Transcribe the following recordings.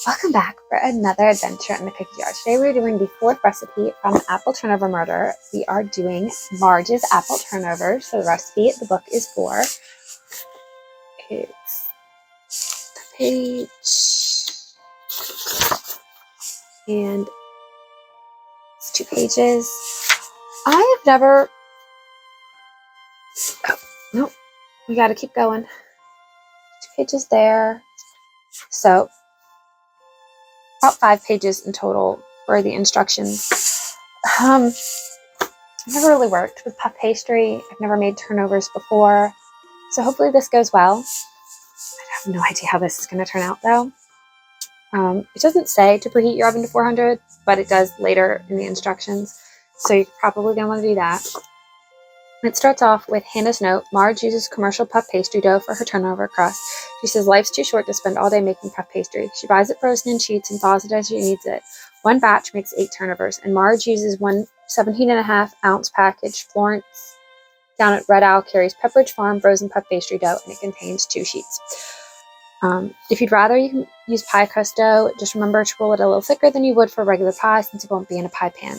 Welcome back for another adventure in the cookie jar. Today we're doing the fourth recipe from Apple Turnover Murder. We are doing Marge's apple turnovers. So the recipe the book is for. It's the page and it's 2 pages. I have never. Oh, nope. We got to keep going. 2 pages there. So about 5 pages in total for the instructions. I've never really worked with puff pastry. I've never made turnovers before. So hopefully this goes well. I have no idea how this is going to turn out though. It doesn't say to preheat your oven to 400, but it does later in the instructions. So you're probably going to want to do that. It starts off with Hannah's note. Marge uses commercial puff pastry dough for her turnover crust. She says life's too short to spend all day making puff pastry. She buys it frozen in sheets and thaws it as she needs it. One batch makes 8 turnovers, and Marge uses one 17.5-ounce package. Florence down at Red Owl carries Pepperidge Farm frozen puff pastry dough, and it contains 2 sheets. If you'd rather, you can use pie crust dough. Just remember to roll it a little thicker than you would for regular pie, since it won't be in a pie pan.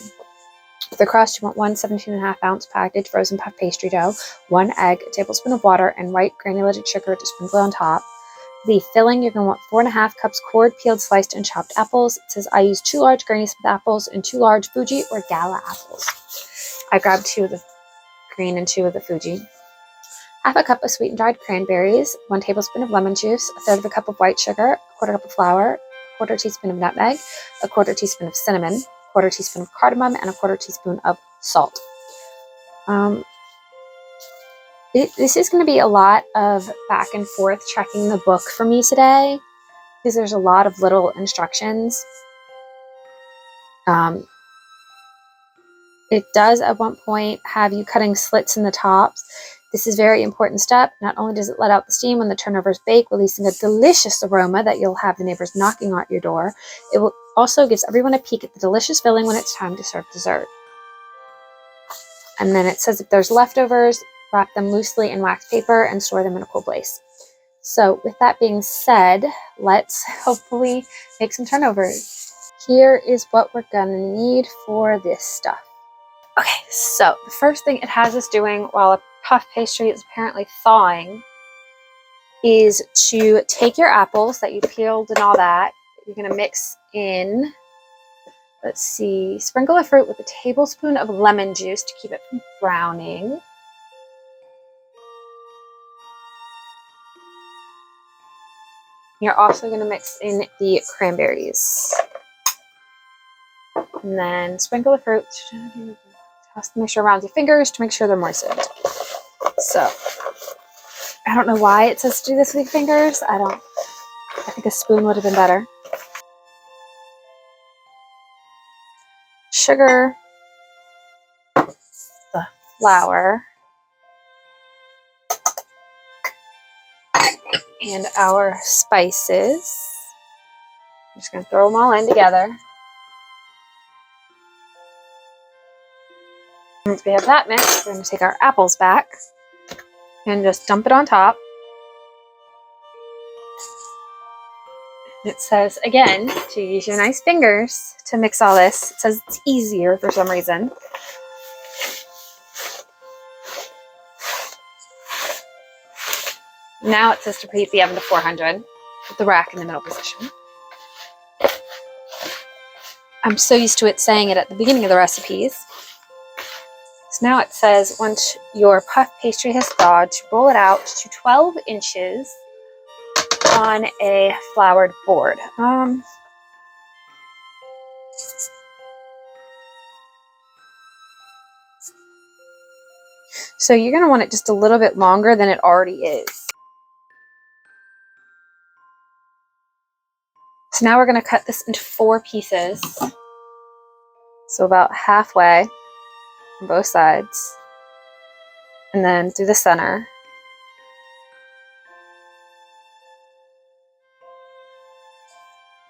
For the crust, you want one 17.5-ounce package frozen puff pastry dough, 1 egg, a tablespoon of water, and white granulated sugar to sprinkle on top. The filling, you're going to want 4.5 cups cored, peeled, sliced, and chopped apples. It says I use 2 large Granny Smith apples and 2 large Fuji or Gala apples. I grabbed 2 of the green and 2 of the Fuji. Half a cup of sweetened dried cranberries, 1 tablespoon of lemon juice, 1/3 of a cup of white sugar, 1/4 cup of flour, 1/4 teaspoon of nutmeg, 1/4 teaspoon of cinnamon, 1/4 teaspoon of cardamom, and 1/4 teaspoon of salt. This is going to be a lot of back and forth checking the book for me today, because there's a lot of little instructions. It does at one point have you cutting slits in the tops. This is a very important step. Not only does it let out the steam when the turnovers bake, releasing a delicious aroma that you'll have the neighbors knocking at your door, it will also gives everyone a peek at the delicious filling when it's time to serve dessert. And then it says if there's leftovers, wrap them loosely in wax paper and store them in a cool place. So with that being said, let's hopefully make some turnovers. Here is what we're gonna need for this stuff. Okay, so the first thing it has us doing while a puff pastry is apparently thawing is to take your apples that you peeled and all that. You're going to mix in, let's see, sprinkle the fruit with a tablespoon of lemon juice to keep it from browning. You're also going to mix in the cranberries. And then sprinkle the fruit. Toss the mixture around your fingers to make sure they're moistened. So, I don't know why it says to do this with your fingers. I think a spoon would have been better. Sugar, the flour, and our spices. I'm just going to throw them all in together. Once we have that mixed, we're going to take our apples back and just dump it on top. It says, again, to use your nice fingers to mix all this. It says it's easier for some reason. Now it says to preheat the oven to 400 with the rack in the middle position. I'm so used to it saying it at the beginning of the recipes. So now it says once your puff pastry has thawed, to roll it out to 12 inches on a floured board. So you're going to want it just a little bit longer than it already is. So now we're going to cut this into 4 pieces. So about halfway on both sides. And then through the center.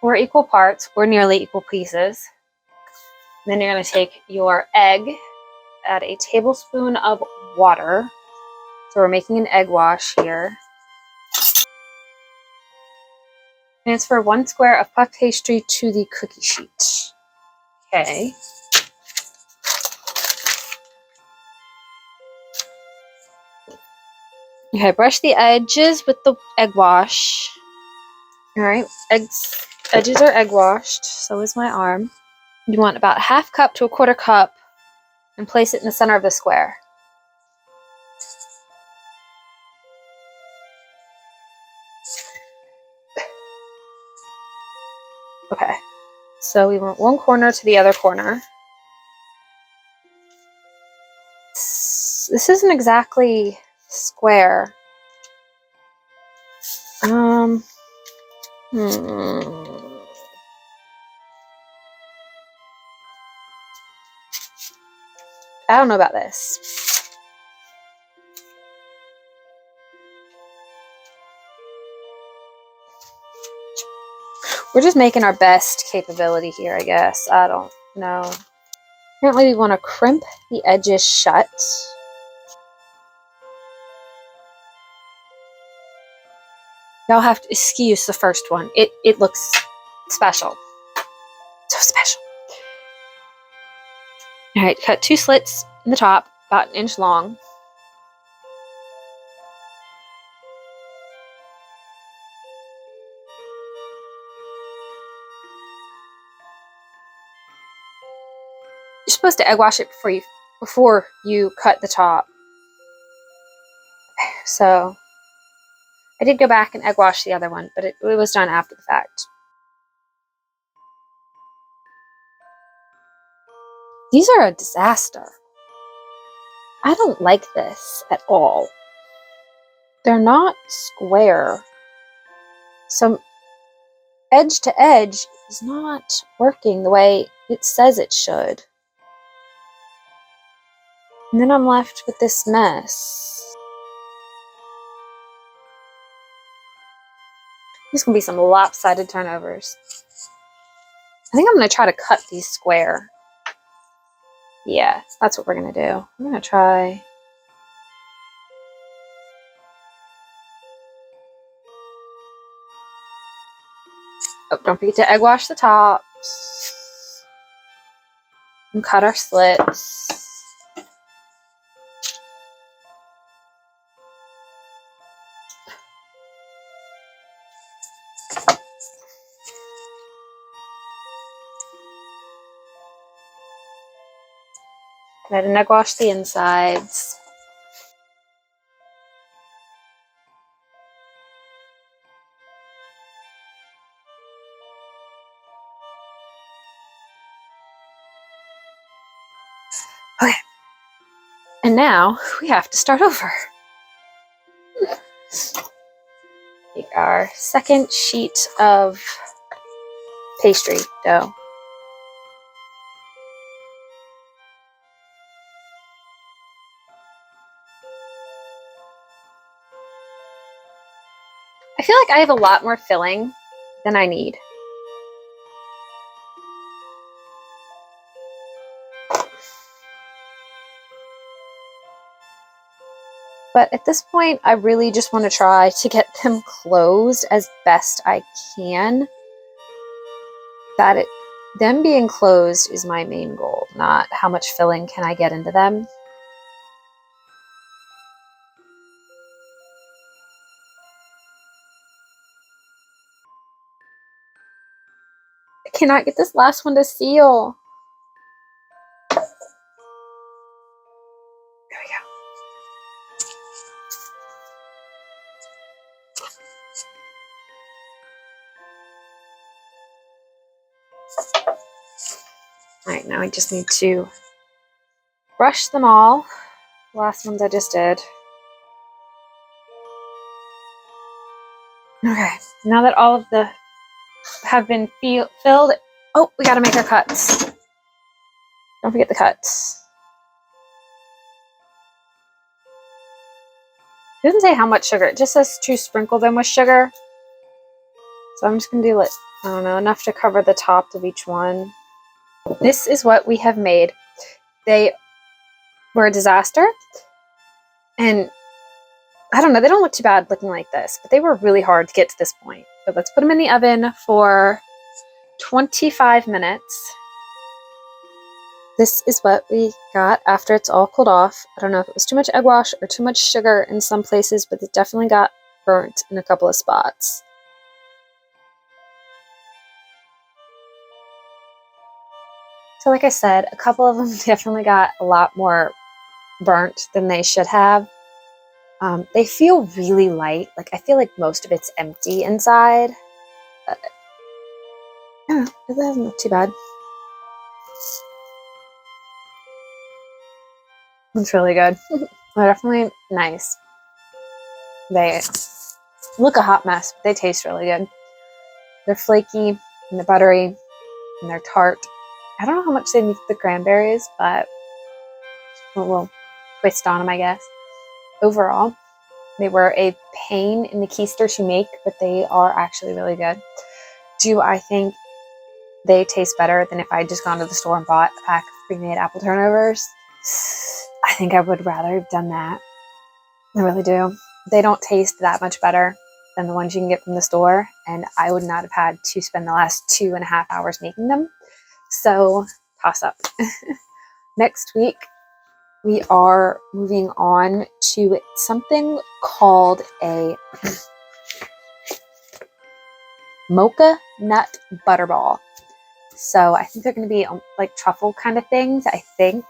Or equal parts, or nearly equal pieces. And then you're going to take your egg, add a tablespoon of water. So we're making an egg wash here. Transfer 1 square of puff pastry to the cookie sheet. Okay. Okay, brush the edges with the egg wash. All right, edges are egg washed, so is my arm. You want about 1/2 cup to 1/4 cup and place it in the center of the square. Okay, so we want one corner to the other corner. This isn't exactly square. I don't know about this. We're just making our best capability here, I guess. I don't know. Apparently we want to crimp the edges shut. Y'all have to excuse the first one. It looks special. So special. Alright, cut 2 slits in the top, about 1 inch long. You're supposed to egg wash it before you cut the top. So I did go back and egg wash the other one, but it was done after the fact. These are a disaster. I don't like this at all. They're not square. So edge to edge is not working the way it says it should. And then I'm left with this mess. There's going to be some lopsided turnovers. I think I'm going to try to cut these square. Yeah, that's what we're going to do. I'm going to try... Oh, don't forget to egg wash the tops. And cut our slits. Go ahead and egg wash the insides. Okay. And now we have to start over. Take our second sheet of pastry dough. I feel like I have a lot more filling than I need. But at this point, I really just want to try to get them closed as best I can. Them being closed is my main goal, not how much filling can I get into them. I cannot get this last one to seal. There we go. Alright, now I just need to brush them all. The last ones I just did. Okay, now that all of the have been filled, oh, we gotta make our cuts. Don't forget the cuts. It doesn't say how much sugar, it just says to sprinkle them with sugar. So I'm just gonna do, like, I don't know, enough to cover the top of each one. This is what we have made. They were a disaster. And I don't know, they don't look too bad looking like this, but they were really hard to get to this point. But let's put them in the oven for 25 minutes. This is what we got after it's all cooled off. I don't know if it was too much egg wash or too much sugar in some places, but it definitely got burnt in a couple of spots. So like I said, a couple of them definitely got a lot more burnt than they should have. They feel really light. Like I feel like most of it's empty inside. Yeah, it doesn't look too bad. It's really good. They're definitely nice. They look a hot mess, but they taste really good. They're flaky and they're buttery and they're tart. I don't know how much they need the cranberries, but we'll twist on them, I guess. Overall, they were a pain in the keister to make, but they are actually really good. Do I think they taste better than if I had just gone to the store and bought a pack of pre-made apple turnovers? I think I would rather have done that. I really do. They don't taste that much better than the ones you can get from the store, and I would not have had to spend the last 2.5 hours making them. So, toss up. Next week, we are moving on to something called a mocha nut butterball. So I think they're going to be like truffle kind of things, I think.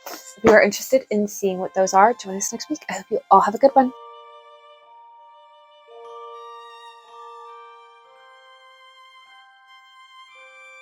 If you are interested in seeing what those are, join us next week. I hope you all have a good one.